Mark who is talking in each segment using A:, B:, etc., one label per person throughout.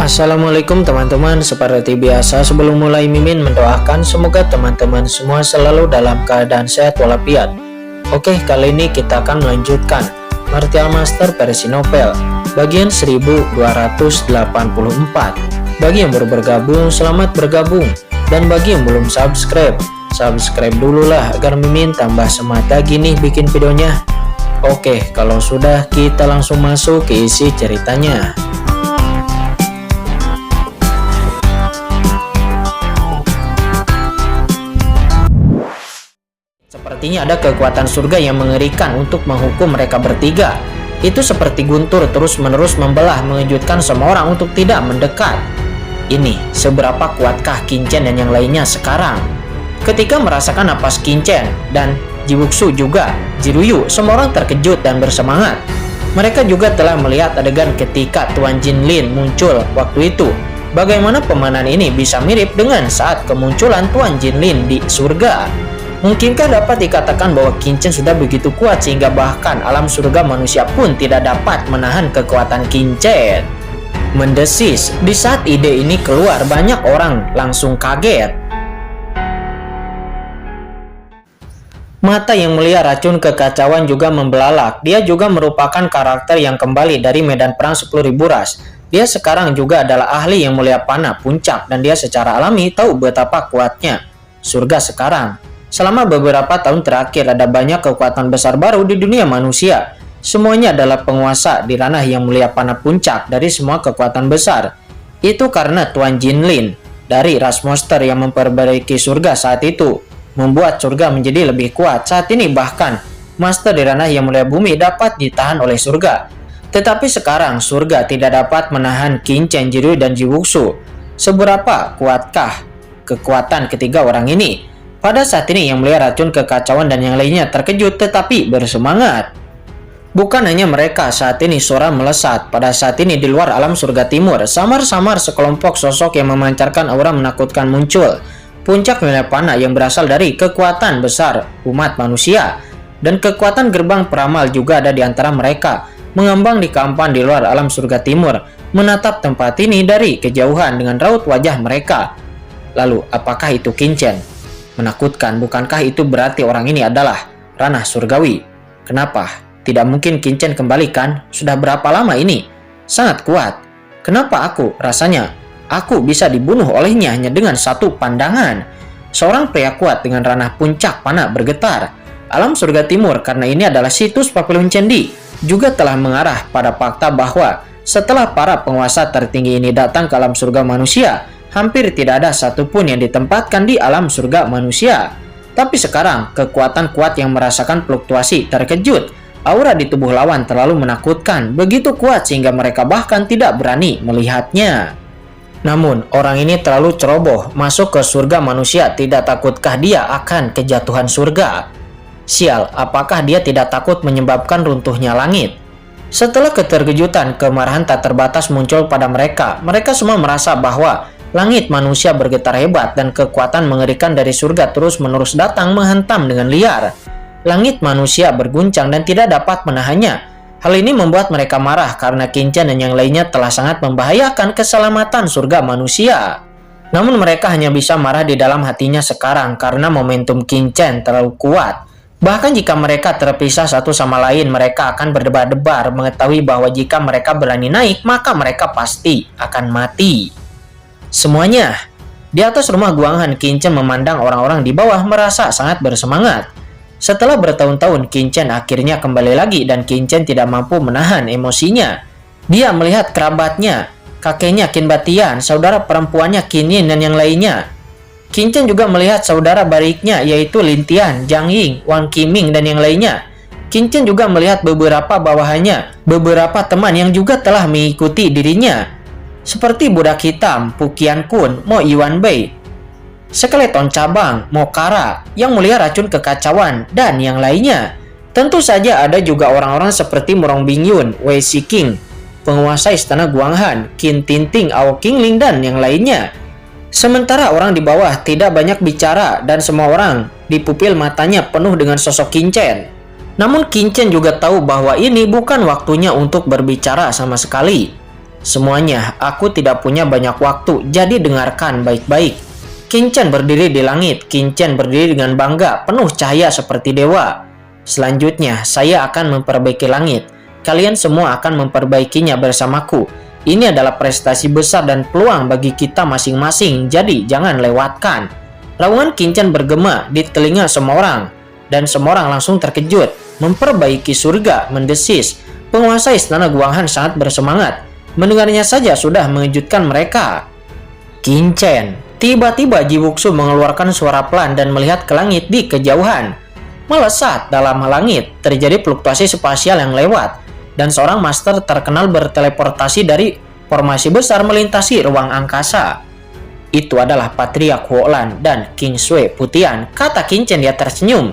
A: Assalamualaikum teman-teman, seperti biasa sebelum mulai Mimin mendoakan semoga teman-teman semua selalu dalam keadaan sehat walafiat. Oke, kali ini kita akan melanjutkan Martial Master versi novel bagian 1284. Bagi yang baru bergabung, selamat bergabung, dan bagi yang belum subscribe dulu lah agar Mimin tambah semangat lagi nih bikin videonya. Oke, kalau sudah kita langsung masuk ke isi ceritanya. Sepertinya ada kekuatan surga yang mengerikan untuk menghukum mereka bertiga. Itu seperti guntur terus-menerus membelah, mengejutkan semua orang untuk tidak mendekat. Ini, seberapa kuatkah Qin-Chen dan yang lainnya sekarang? Ketika merasakan napas Qin-Chen dan Jiwuxu juga Jiruyu, semua orang terkejut dan bersemangat. Mereka juga telah melihat adegan ketika Tuan Jinlin muncul waktu itu. Bagaimana pemandangan ini bisa mirip dengan saat kemunculan Tuan Jinlin di surga? Mungkinkah dapat dikatakan bahwa Qin-Chen sudah begitu kuat sehingga bahkan alam surga manusia pun tidak dapat menahan kekuatan Qin-Chen? Mendesis. Di saat ide ini keluar, banyak orang langsung kaget. Mata yang melihat racun kekacauan juga membelalak. Dia juga merupakan karakter yang kembali dari medan perang 10.000 ras. Dia sekarang juga adalah ahli yang mulia panah puncak, dan dia secara alami tahu betapa kuatnya surga sekarang. Selama beberapa tahun terakhir ada banyak kekuatan besar baru di dunia manusia. Semuanya adalah penguasa di ranah yang mulia panah puncak dari semua kekuatan besar. Itu karena Tuan Jinlin dari ras monster yang memperbaiki surga saat itu membuat surga menjadi lebih kuat. Saat ini bahkan master di ranah yang mulia bumi dapat ditahan oleh surga. Tetapi sekarang surga tidak dapat menahan Qin-Chen, Jiruyu, dan Jiwuxu. Seberapa kuatkah kekuatan ketiga orang ini? Pada saat ini yang melihat racun kekacauan dan yang lainnya terkejut tetapi bersemangat. Bukan hanya mereka, saat ini suara melesat. Pada saat ini di luar alam surga timur, samar-samar sekelompok sosok yang memancarkan aura menakutkan muncul. Puncak nilai panah yang berasal dari kekuatan besar umat manusia. Dan kekuatan gerbang peramal juga ada di antara mereka. Mengambang di kampan di luar alam surga timur, menatap tempat ini dari kejauhan dengan raut wajah mereka. Lalu, apakah itu Qin-Chen? Menakutkan, bukankah itu berarti orang ini adalah ranah surgawi? Kenapa? Tidak mungkin Qin-Chen kembali kan? Sudah berapa lama ini? Sangat kuat. Kenapa rasanya aku bisa dibunuh olehnya hanya dengan satu pandangan? Seorang pria kuat dengan ranah puncak panah bergetar. Alam surga timur, karena ini adalah situs Papillon Candi, juga telah mengarah pada fakta bahwa setelah para penguasa tertinggi ini datang ke alam surga manusia, hampir tidak ada satupun yang ditempatkan di alam surga manusia. Tapi sekarang, kekuatan kuat yang merasakan fluktuasi terkejut. Aura di tubuh lawan terlalu menakutkan, begitu kuat sehingga mereka bahkan tidak berani melihatnya. Namun, orang ini terlalu ceroboh, masuk ke surga manusia. Tidak takutkah dia akan kejatuhan surga? Sial, apakah dia tidak takut menyebabkan runtuhnya langit? Setelah keterkejutan, kemarahan tak terbatas muncul pada mereka. Mereka semua merasa bahwa langit manusia bergetar hebat dan kekuatan mengerikan dari surga terus-menerus datang menghantam dengan liar. Langit manusia berguncang dan tidak dapat menahannya. Hal ini membuat mereka marah karena Qin-Chen dan yang lainnya telah sangat membahayakan keselamatan surga manusia. Namun mereka hanya bisa marah di dalam hatinya sekarang karena momentum Qin-Chen terlalu kuat. Bahkan jika mereka terpisah satu sama lain, mereka akan berdebar-debar mengetahui bahwa jika mereka berani naik, maka mereka pasti akan mati. Semuanya di atas rumah Guanghan, Qin-Chen memandang orang-orang di bawah merasa sangat bersemangat. Setelah bertahun-tahun, Qin-Chen akhirnya kembali lagi dan Qin-Chen tidak mampu menahan emosinya. Dia melihat kerabatnya, kakeknya Qin Batian, saudara perempuannya Qin Yin dan yang lainnya. Qin-Chen juga melihat saudara bariknya yaitu Lin Tian, Jiang Ying, Wang Qiming dan yang lainnya. Qin-Chen juga melihat beberapa bawahannya, beberapa teman yang juga telah mengikuti dirinya, seperti budak hitam, Pu Qiankun, Mo Yuanbei, skeleton cabang, Mo Kara, yang mulia racun kekacauan, dan yang lainnya. Tentu saja ada juga orang-orang seperti Murong Bingyun, Wei Shiking, penguasa istana Guanghan, Qin Tinting, Ao Qingling, dan yang lainnya. Sementara orang di bawah tidak banyak bicara dan semua orang di pupil matanya penuh dengan sosok Qin-Chen. Namun Qin-Chen juga tahu bahwa ini bukan waktunya untuk berbicara sama sekali. Semuanya, aku tidak punya banyak waktu, jadi dengarkan baik-baik. King Chen berdiri di langit. King Chen berdiri dengan bangga, penuh cahaya seperti dewa. Selanjutnya, saya akan memperbaiki langit. Kalian semua akan memperbaikinya bersamaku. Ini adalah prestasi besar dan peluang bagi kita masing-masing, jadi jangan lewatkan. Raungan King Chen bergema di telinga semua orang, dan semua orang langsung terkejut. Memperbaiki surga, mendesis. Penguasa istana Guanghan sangat bersemangat. Mendengarnya saja sudah mengejutkan mereka. King Chen. Tiba-tiba Ji Wuxu mengeluarkan suara pelan dan melihat ke langit di kejauhan. Melesat dalam langit, terjadi fluktuasi spasial yang lewat, dan seorang master terkenal berteleportasi dari formasi besar melintasi ruang angkasa. Itu adalah Patriark Huolan dan King Sui Putian, kata King Chen. Dia tersenyum.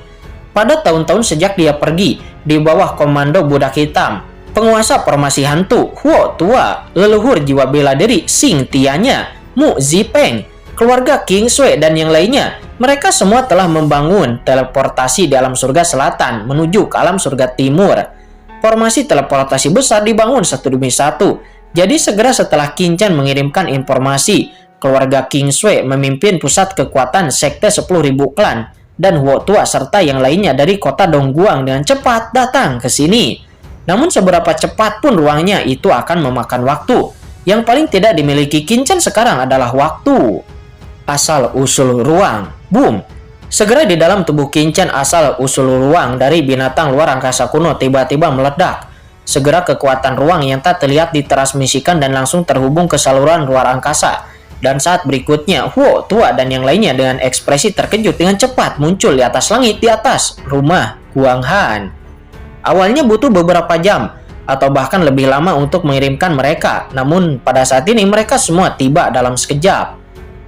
A: Pada tahun-tahun sejak dia pergi di bawah komando budak hitam, penguasa formasi hantu, Huo Tua, leluhur jiwa bela diri Xing Tianya, Mu Zipeng, keluarga King Sui dan yang lainnya, mereka semua telah membangun teleportasi di alam surga selatan menuju ke alam surga timur. Formasi teleportasi besar dibangun satu demi satu. Jadi segera setelah King Chen mengirimkan informasi, keluarga King Sui memimpin pusat kekuatan sekte 10.000 klan, dan Huo Tua serta yang lainnya dari kota Dongguang dengan cepat datang ke sini. Namun seberapa cepat pun ruangnya itu akan memakan waktu. Yang paling tidak dimiliki King Chen sekarang adalah waktu. Asal-usul ruang. Boom! Segera di dalam tubuh King Chen asal-usul ruang dari binatang luar angkasa kuno tiba-tiba meledak. Segera kekuatan ruang yang tak terlihat ditransmisikan dan langsung terhubung ke saluran luar angkasa. Dan saat berikutnya, Huo Tua dan yang lainnya dengan ekspresi terkejut dengan cepat muncul di atas langit di atas rumah Guanghan. Awalnya butuh beberapa jam atau bahkan lebih lama untuk mengirimkan mereka, namun pada saat ini mereka semua tiba dalam sekejap.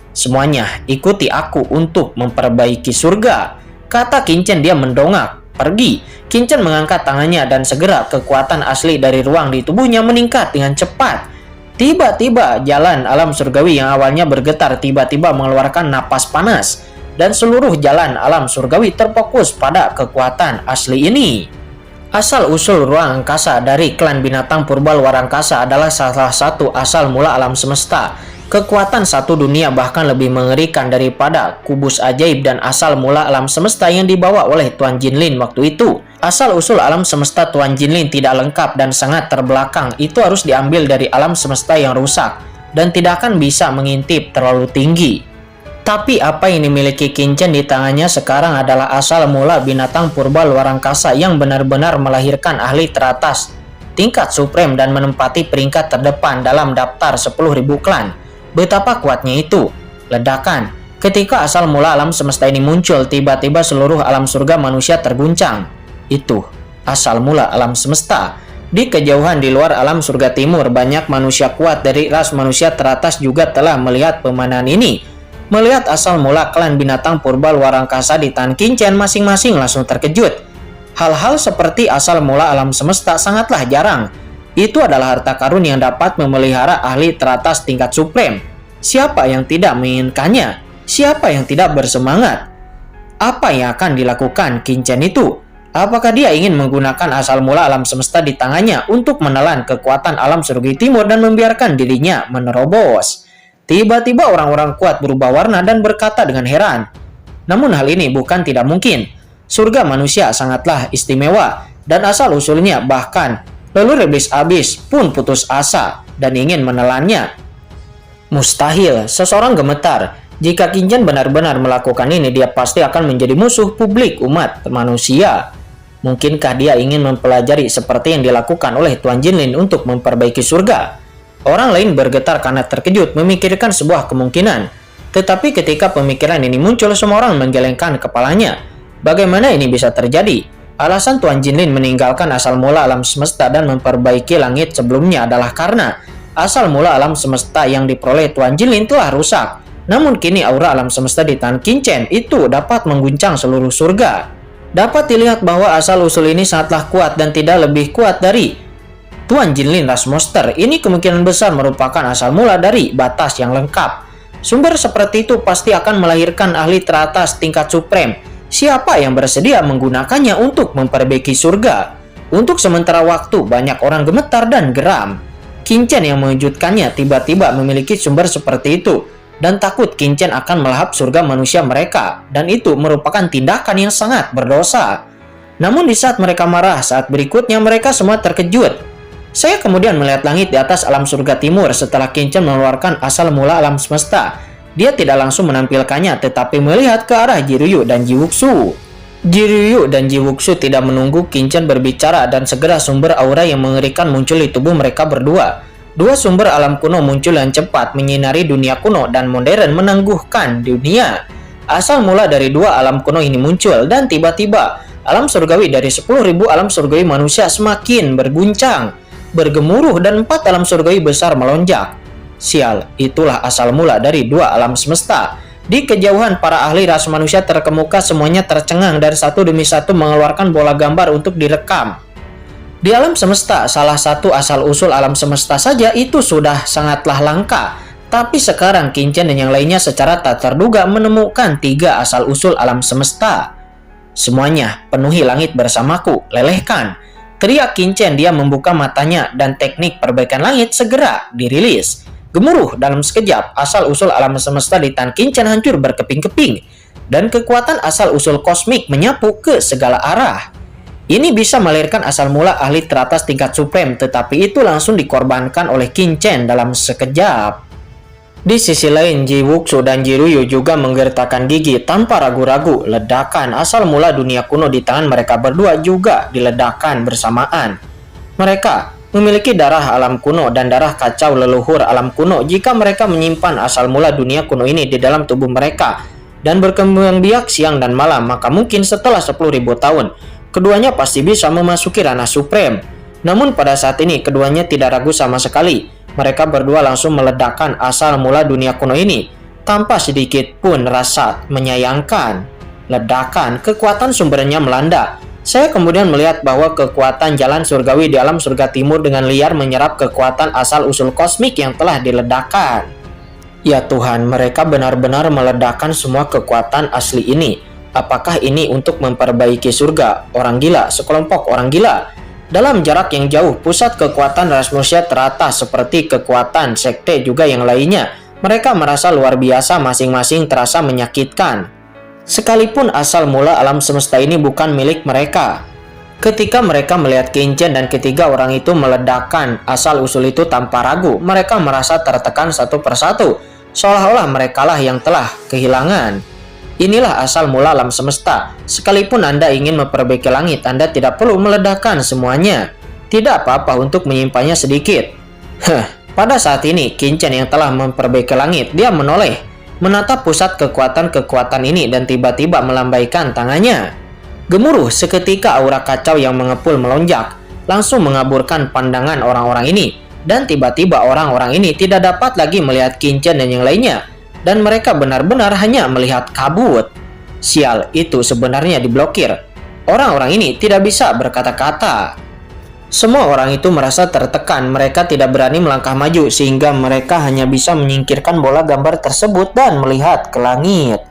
A: Semuanya ikuti aku untuk memperbaiki surga, kata King Chen. Dia mendongak. Pergi. King Chen mengangkat tangannya dan segera kekuatan asli dari ruang di tubuhnya meningkat dengan cepat. Tiba-tiba jalan alam surgawi yang awalnya bergetar tiba-tiba mengeluarkan napas panas, dan seluruh jalan alam surgawi terfokus pada kekuatan asli ini. Asal-usul ruang angkasa dari klan binatang purba luar angkasa adalah salah satu asal mula alam semesta. Kekuatan satu dunia bahkan lebih mengerikan daripada kubus ajaib dan asal mula alam semesta yang dibawa oleh Tuan Jinlin waktu itu. Asal-usul alam semesta Tuan Jinlin tidak lengkap dan sangat terbelakang. Itu harus diambil dari alam semesta yang rusak dan tidak akan bisa mengintip terlalu tinggi. Tapi apa yang dimiliki King Chen di tangannya sekarang adalah asal mula binatang purba luar angkasa yang benar-benar melahirkan ahli teratas tingkat supreme dan menempati peringkat terdepan dalam daftar 10.000 klan. Betapa kuatnya itu. Ledakan. Ketika asal mula alam semesta ini muncul, tiba-tiba seluruh alam surga manusia terguncang. Itu asal mula alam semesta. Di kejauhan di luar alam surga timur, banyak manusia kuat dari ras manusia teratas juga telah melihat pemandangan ini. Melihat asal mula klan binatang purba luar angkasa di tangan King Chen, masing-masing langsung terkejut. Hal-hal seperti asal mula alam semesta sangatlah jarang. Itu adalah harta karun yang dapat memelihara ahli teratas tingkat supreme. Siapa yang tidak menginginkannya? Siapa yang tidak bersemangat? Apa yang akan dilakukan King Chen itu? Apakah dia ingin menggunakan asal mula alam semesta di tangannya untuk menelan kekuatan alam surga timur dan membiarkan dirinya menerobos? Tiba-tiba orang-orang kuat berubah warna dan berkata dengan heran. Namun hal ini bukan tidak mungkin. Surga manusia sangatlah istimewa dan asal-usulnya bahkan leluhur iblis abis pun putus asa dan ingin menelannya. Mustahil, seseorang gemetar. Jika King Chen benar-benar melakukan ini, dia pasti akan menjadi musuh publik umat manusia. Mungkinkah dia ingin mempelajari seperti yang dilakukan oleh Tuan Jinlin untuk memperbaiki surga? Orang lain bergetar karena terkejut memikirkan sebuah kemungkinan. Tetapi ketika pemikiran ini muncul, semua orang menggelengkan kepalanya. Bagaimana ini bisa terjadi? Alasan Tuan Jinlin meninggalkan asal mula alam semesta dan memperbaiki langit sebelumnya adalah karena asal mula alam semesta yang diperoleh Tuan Jinlin telah rusak. Namun kini aura alam semesta di tangan King Chen itu dapat mengguncang seluruh surga. Dapat dilihat bahwa asal-usul ini sangatlah kuat dan tidak lebih kuat dari Tuan Jinlin ras monster. Ini kemungkinan besar merupakan asal mula dari batas yang lengkap. Sumber seperti itu pasti akan melahirkan ahli teratas tingkat supreme. Siapa yang bersedia menggunakannya untuk memperbaiki surga? Untuk sementara waktu, banyak orang gemetar dan geram. Qin Chen yang mengejutkannya tiba-tiba memiliki sumber seperti itu, dan takut Qin Chen akan melahap surga manusia mereka, dan itu merupakan tindakan yang sangat berdosa. Namun di saat mereka marah, saat berikutnya mereka semua terkejut. Saya kemudian melihat langit di atas alam surga timur setelah Qin Chen mengeluarkan asal mula alam semesta. Dia tidak langsung menampilkannya, tetapi melihat ke arah Jiryu dan Jiwuxu. Jiryu dan Jiwuxu tidak menunggu Qin Chen berbicara dan segera sumber aura yang mengerikan muncul di tubuh mereka berdua. Dua sumber alam kuno muncul yang cepat menyinari dunia kuno dan modern menangguhkan dunia. Asal mula dari dua alam kuno ini muncul dan tiba-tiba alam surgawi dari 10.000 alam surgawi manusia semakin berguncang, bergemuruh, dan 4 alam surgawi besar melonjak. Sial, itulah asal mula dari dua alam semesta. Di kejauhan para ahli ras manusia terkemuka semuanya tercengang dan satu demi satu mengeluarkan bola gambar untuk direkam. Di alam semesta, salah satu asal-usul alam semesta saja itu sudah sangatlah langka. Tapi sekarang Qin Chen dan yang lainnya secara tak terduga menemukan 3 asal-usul alam semesta. Semuanya, penuhi langit bersamaku, lelehkan. Teriak Qin Chen, dia membuka matanya dan teknik perbaikan langit segera dirilis. Gemuruh dalam sekejap, asal-usul alam semesta di tangan Qin Chen hancur berkeping-keping. Dan kekuatan asal-usul kosmik menyapu ke segala arah. Ini bisa melahirkan asal mula ahli teratas tingkat supreme, tetapi itu langsung dikorbankan oleh Qin Chen dalam sekejap. Di sisi lain, Jiwuxu dan Jiryu juga menggertakkan gigi tanpa ragu-ragu. Ledakan asal mula dunia kuno di tangan mereka berdua juga diledakkan bersamaan. Mereka memiliki darah alam kuno dan darah kacau leluhur alam kuno. Jika mereka menyimpan asal mula dunia kuno ini di dalam tubuh mereka dan berkembang biak siang dan malam, maka mungkin setelah 10.000 tahun, keduanya pasti bisa memasuki ranah supreme. Namun pada saat ini keduanya tidak ragu sama sekali. Mereka berdua langsung meledakkan asal mula dunia kuno ini tanpa sedikit pun rasa menyayangkan. Ledakan, kekuatan sumbernya melanda. Saya kemudian melihat bahwa kekuatan jalan surgawi di alam surga timur dengan liar menyerap kekuatan asal-usul kosmik yang telah diledakkan. Ya Tuhan, mereka benar-benar meledakkan semua kekuatan asli ini. Apakah ini untuk memperbaiki surga? Orang gila, sekelompok orang gila. Dalam jarak yang jauh, pusat kekuatan ras manusia teratas seperti kekuatan sekte juga yang lainnya. Mereka merasa luar biasa, masing-masing terasa menyakitkan. Sekalipun asal mula alam semesta ini bukan milik mereka. Ketika mereka melihat Qin Chen dan ketiga orang itu meledakkan asal-usul itu tanpa ragu, mereka merasa tertekan satu persatu, seolah-olah merekalah yang telah kehilangan. Inilah asal mula alam semesta. Sekalipun Anda ingin memperbaiki langit, Anda tidak perlu meledakkan semuanya. Tidak apa-apa untuk menyimpannya sedikit. Pada saat ini, Qin Chen yang telah memperbaiki langit, dia menoleh, menatap pusat kekuatan-kekuatan ini dan tiba-tiba melambaikan tangannya. Gemuruh seketika aura kacau yang mengepul melonjak, langsung mengaburkan pandangan orang-orang ini. Dan tiba-tiba orang-orang ini tidak dapat lagi melihat Qin Chen dan yang lainnya. Dan mereka benar-benar hanya melihat kabut. Sial, itu sebenarnya diblokir. Orang-orang ini tidak bisa berkata-kata. Semua orang itu merasa tertekan. Mereka tidak berani melangkah maju sehingga mereka hanya bisa menyingkirkan bola gambar tersebut dan melihat ke langit.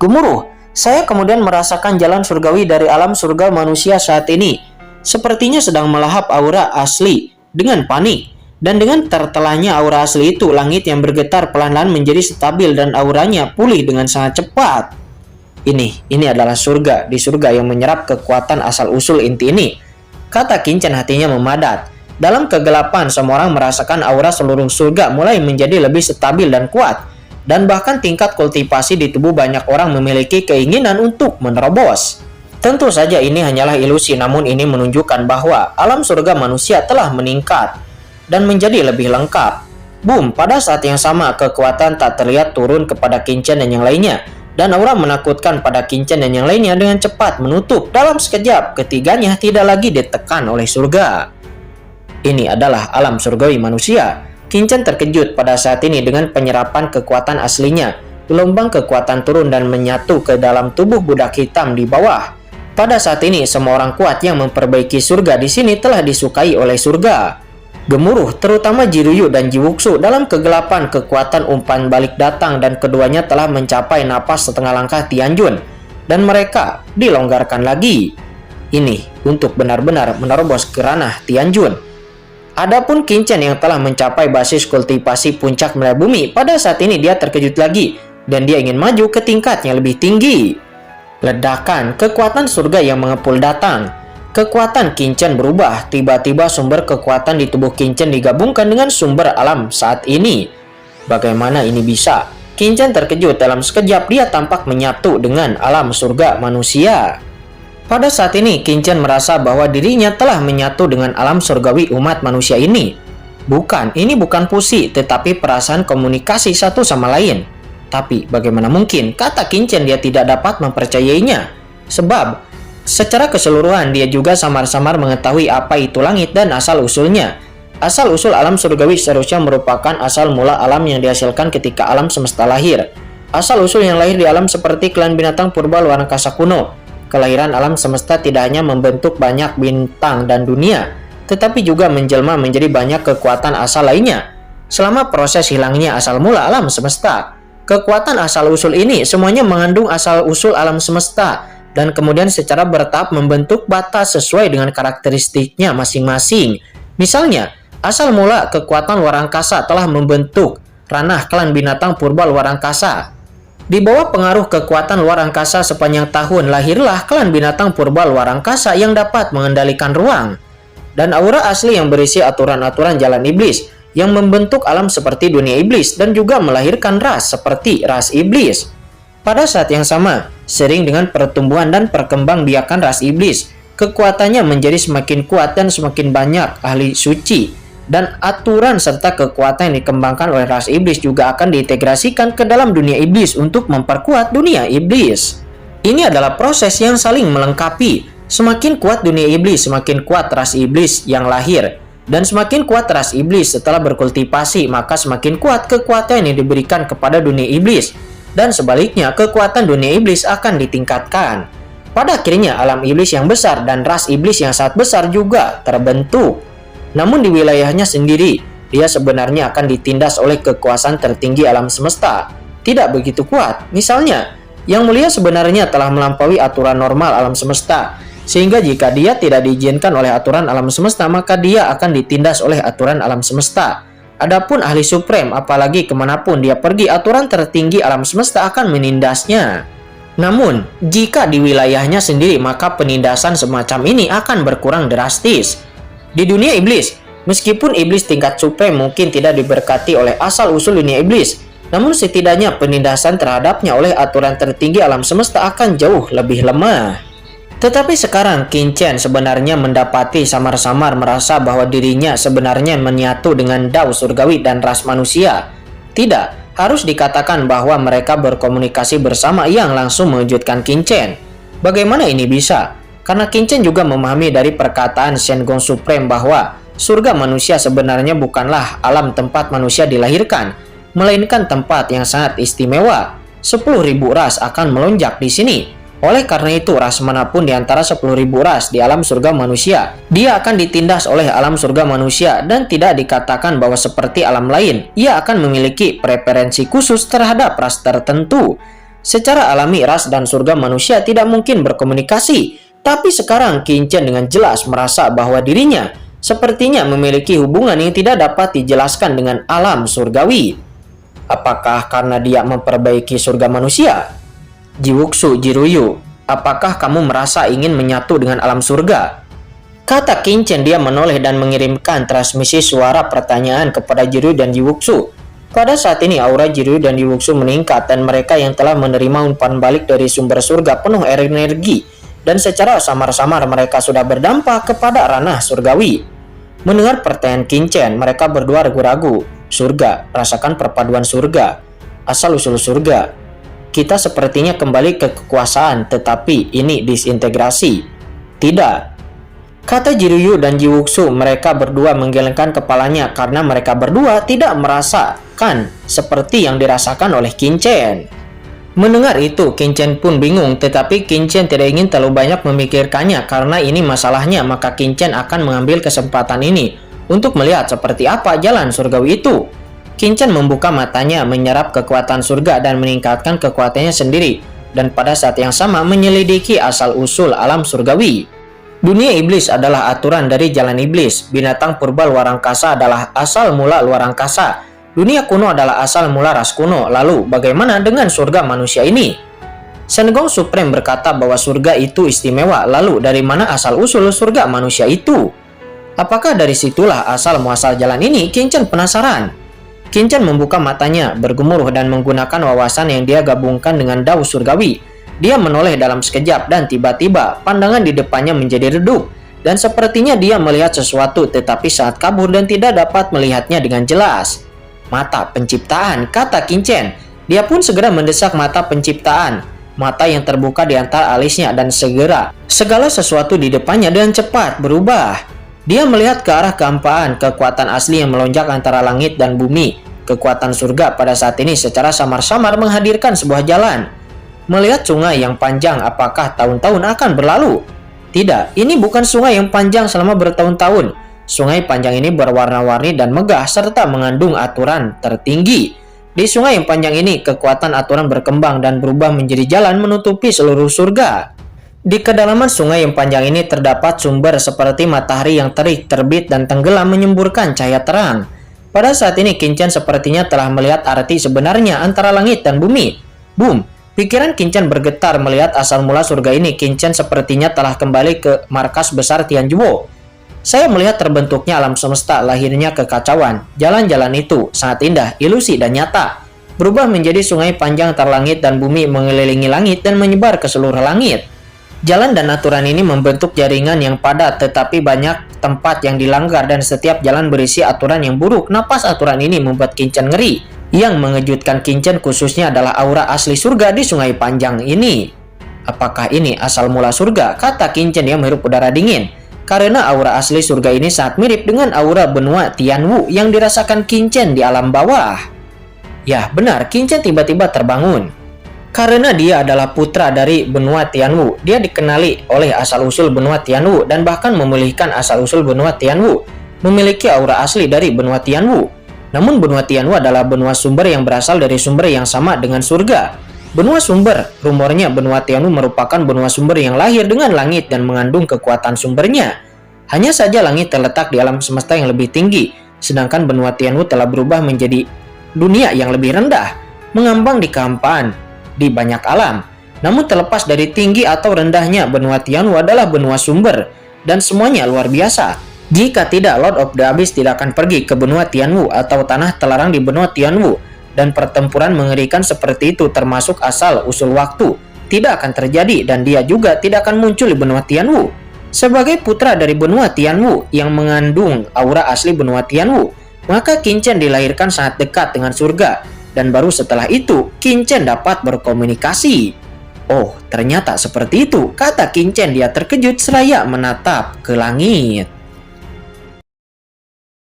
A: Gemuruh. Saya kemudian merasakan jalan surgawi dari alam surga manusia saat ini. Sepertinya sedang melahap aura asli dengan panik. Dan dengan tertelahnya aura asli itu, langit yang bergetar pelan-pelan menjadi stabil dan auranya pulih dengan sangat cepat. Ini adalah surga. Di surga yang menyerap kekuatan asal-usul inti ini. Kata Qin Chen, hatinya memadat. Dalam kegelapan, semua orang merasakan aura seluruh surga mulai menjadi lebih stabil dan kuat. Dan bahkan tingkat kultivasi di tubuh banyak orang memiliki keinginan untuk menerobos. Tentu saja ini hanyalah ilusi, namun ini menunjukkan bahwa alam surga manusia telah meningkat dan menjadi lebih lengkap. Boom, pada saat yang sama kekuatan tak terlihat turun kepada Qin Chen dan yang lainnya. Dan aura menakutkan pada Qin Chen dan yang lainnya dengan cepat menutup. Dalam sekejap, ketiganya tidak lagi ditekan oleh surga. Ini adalah alam surgawi manusia. Qin Chen terkejut pada saat ini dengan penyerapan kekuatan aslinya. Gelombang kekuatan turun dan menyatu ke dalam tubuh budak hitam di bawah. Pada saat ini, semua orang kuat yang memperbaiki surga di sini telah disukai oleh surga. Gemuruh, terutama Jiryu dan Jiwuxu. Dalam kegelapan, kekuatan umpan balik datang dan keduanya telah mencapai napas setengah langkah Tianjun. Dan mereka dilonggarkan lagi. Ini untuk benar-benar menerobos ke ranah Tianjun. Adapun Qin Chen yang telah mencapai basis kultivasi puncak wilayah bumi, pada saat ini dia terkejut lagi dan dia ingin maju ke tingkat yang lebih tinggi. Ledakan kekuatan surga yang mengepul datang. Kekuatan Qin Chen berubah, tiba-tiba sumber kekuatan di tubuh Qin Chen digabungkan dengan sumber alam saat ini. Bagaimana ini bisa? Qin Chen terkejut, dalam sekejap dia tampak menyatu dengan alam surga manusia. Pada saat ini Qin Chen merasa bahwa dirinya telah menyatu dengan alam surgawi umat manusia ini. Ini bukan puisi, tetapi perasaan komunikasi satu sama lain. Tapi bagaimana mungkin? Kata Qin Chen, dia tidak dapat mempercayainya. Sebab secara keseluruhan dia juga samar-samar mengetahui apa itu langit dan asal-usulnya. Asal-usul alam surgawi seharusnya merupakan asal mula alam yang dihasilkan ketika alam semesta lahir. Asal-usul yang lahir di alam seperti klan binatang purba luar angkasa kuno. Kelahiran alam semesta tidak hanya membentuk banyak bintang dan dunia, tetapi juga menjelma menjadi banyak kekuatan asal lainnya. Selama proses hilangnya asal mula alam semesta, kekuatan asal-usul ini semuanya mengandung asal-usul alam semesta, dan kemudian secara bertahap membentuk batas sesuai dengan karakteristiknya masing-masing. Misalnya, asal mula kekuatan luar angkasa telah membentuk ranah klan binatang purba luar angkasa. Di bawah pengaruh kekuatan luar angkasa sepanjang tahun, lahirlah klan binatang purba luar angkasa yang dapat mengendalikan ruang. Dan aura asli yang berisi aturan-aturan jalan iblis, yang membentuk alam seperti dunia iblis dan juga melahirkan ras seperti ras iblis. Pada saat yang sama, sering dengan pertumbuhan dan perkembangbiakan ras iblis, kekuatannya menjadi semakin kuat dan semakin banyak ahli suci, dan aturan serta kekuatan yang dikembangkan oleh ras iblis juga akan diintegrasikan ke dalam dunia iblis untuk memperkuat dunia iblis. Ini adalah proses yang saling melengkapi. Semakin kuat dunia iblis, semakin kuat ras iblis yang lahir. Dan semakin kuat ras iblis setelah berkultivasi, maka semakin kuat kekuatan yang diberikan kepada dunia iblis. Dan sebaliknya, kekuatan dunia iblis akan ditingkatkan. Pada akhirnya, alam iblis yang besar dan ras iblis yang sangat besar juga terbentuk. Namun di wilayahnya sendiri, dia sebenarnya akan ditindas oleh kekuasaan tertinggi alam semesta. Tidak begitu kuat. Misalnya, Yang Mulia sebenarnya telah melampaui aturan normal alam semesta. Sehingga jika dia tidak diizinkan oleh aturan alam semesta, maka dia akan ditindas oleh aturan alam semesta. Adapun ahli supreme, apalagi kemanapun dia pergi, aturan tertinggi alam semesta akan menindasnya. Namun, jika di wilayahnya sendiri, maka penindasan semacam ini akan berkurang drastis. Di dunia iblis, meskipun iblis tingkat supreme mungkin tidak diberkati oleh asal-usul dunia iblis, namun setidaknya penindasan terhadapnya oleh aturan tertinggi alam semesta akan jauh lebih lemah. Tetapi sekarang Qin Chen sebenarnya mendapati samar-samar merasa bahwa dirinya sebenarnya menyatu dengan Dao surgawi dan ras manusia. Tidak, harus dikatakan bahwa mereka berkomunikasi bersama yang langsung mengejutkan Qin Chen. Bagaimana ini bisa? Karena Qin Chen juga memahami dari perkataan Shen Gong Supreme bahwa surga manusia sebenarnya bukanlah alam tempat manusia dilahirkan, melainkan tempat yang sangat istimewa. 10.000 ras akan melonjak di sini. Oleh karena itu, ras manapun di antara 10.000 ras di alam surga manusia, dia akan ditindas oleh alam surga manusia dan tidak dikatakan bahwa seperti alam lain, ia akan memiliki preferensi khusus terhadap ras tertentu. Secara alami, ras dan surga manusia tidak mungkin berkomunikasi, tapi sekarang Qin Chen dengan jelas merasa bahwa dirinya sepertinya memiliki hubungan yang tidak dapat dijelaskan dengan alam surgawi. Apakah karena dia memperbaiki surga manusia? Jiwuxu Jiruyu, apakah kamu merasa ingin menyatu dengan alam surga? Kata Qin Chen, dia menoleh dan mengirimkan transmisi suara pertanyaan kepada Jiruyu dan Jiwuxu. Pada saat ini aura Jiruyu dan Jiwuxu meningkat dan mereka yang telah menerima umpan balik dari sumber surga penuh energi, dan secara samar-samar mereka sudah berdampak kepada ranah surgawi. Mendengar pertanyaan Qin Chen, mereka berdua ragu-ragu. Surga, rasakan perpaduan surga, asal-usul surga. Kita sepertinya kembali ke kekuasaan, tetapi ini disintegrasi. Tidak, kata Jiruyu dan Jiwuxu. Mereka berdua menggelengkan kepalanya karena mereka berdua tidak merasakan seperti yang dirasakan oleh Qin Chen. Mendengar itu, Qin Chen pun bingung, tetapi Qin Chen tidak ingin terlalu banyak memikirkannya karena ini masalahnya. Maka Qin Chen akan mengambil kesempatan ini untuk melihat seperti apa jalan surgawi itu. Qin Chen membuka matanya, menyerap kekuatan surga dan meningkatkan kekuatannya sendiri, dan pada saat yang sama menyelidiki asal-usul alam surgawi. Dunia iblis adalah aturan dari jalan iblis. Binatang purba luar angkasa adalah asal mula luar angkasa. Dunia kuno adalah asal mula ras kuno. Lalu, bagaimana dengan surga manusia ini? Shen Gong Supreme berkata bahwa surga itu istimewa. Lalu, dari mana asal-usul surga manusia itu? Apakah dari situlah asal muasal jalan ini? Qin Chen penasaran. Qin Chen membuka matanya, bergemuruh dan menggunakan wawasan yang dia gabungkan dengan dao surgawi. Dia menoleh dalam sekejap dan tiba-tiba pandangan di depannya menjadi redup. Dan sepertinya dia melihat sesuatu tetapi saat kabur dan tidak dapat melihatnya dengan jelas. Mata penciptaan, kata Qin Chen. Dia pun segera mendesak mata penciptaan. Mata yang terbuka di antara alisnya dan segala sesuatu di depannya dengan cepat berubah. Dia melihat ke arah kehampaan, kekuatan asli yang melonjak antara langit dan bumi. Kekuatan surga pada saat ini secara samar-samar menghadirkan sebuah jalan. Melihat sungai yang panjang, apakah tahun-tahun akan berlalu? Tidak, ini bukan sungai yang panjang selama bertahun-tahun. Sungai panjang ini berwarna-warni dan megah serta mengandung aturan tertinggi. Di sungai yang panjang ini, kekuatan aturan berkembang dan berubah menjadi jalan menutupi seluruh surga. Di kedalaman sungai yang panjang ini terdapat sumber seperti matahari yang terik, terbit, dan tenggelam menyemburkan cahaya terang. Pada saat ini, Qin Chen sepertinya telah melihat arti sebenarnya antara langit dan bumi. Boom! Pikiran Qin Chen bergetar melihat asal mula surga ini. Qin Chen sepertinya telah kembali ke markas besar Tianzhuo. Saya melihat terbentuknya alam semesta, lahirnya kekacauan. Jalan-jalan itu sangat indah, ilusi dan nyata. Berubah menjadi sungai panjang antara langit dan bumi mengelilingi langit dan menyebar ke seluruh langit. Jalan dan aturan ini membentuk jaringan yang padat tetapi banyak tempat yang dilanggar dan setiap jalan berisi aturan yang buruk. Napas aturan ini membuat Qin Chen ngeri. Yang mengejutkan Qin Chen khususnya adalah aura asli surga di sungai panjang ini. Apakah ini asal mula surga? Kata Qin Chen yang menghirup udara dingin. Karena aura asli surga ini sangat mirip dengan aura benua Tianwu yang dirasakan Qin Chen di alam bawah. Ya benar, Qin Chen tiba-tiba terbangun. Karena dia adalah putra dari benua Tianwu, dia dikenali oleh asal-usul benua Tianwu dan bahkan memilihkan asal-usul benua Tianwu, memiliki aura asli dari benua Tianwu. Namun benua Tianwu adalah benua sumber yang berasal dari sumber yang sama dengan surga. Benua sumber, rumornya benua Tianwu merupakan benua sumber yang lahir dengan langit dan mengandung kekuatan sumbernya. Hanya saja langit terletak di alam semesta yang lebih tinggi, sedangkan benua Tianwu telah berubah menjadi dunia yang lebih rendah, mengambang di kehampaan, di banyak alam. Namun terlepas dari tinggi atau rendahnya, benua Tianwu adalah benua sumber, dan semuanya luar biasa. Jika tidak, Lord of the Abyss tidak akan pergi ke benua Tianwu atau tanah terlarang di benua Tianwu, dan pertempuran mengerikan seperti itu termasuk asal-usul waktu tidak akan terjadi dan dia juga tidak akan muncul di benua Tianwu. Sebagai putra dari benua Tianwu yang mengandung aura asli benua Tianwu, maka Qin Chen dilahirkan sangat dekat dengan surga dan baru setelah itu Qin Chen dapat berkomunikasi. Oh, ternyata seperti itu, kata Qin Chen. Dia terkejut seraya menatap ke langit.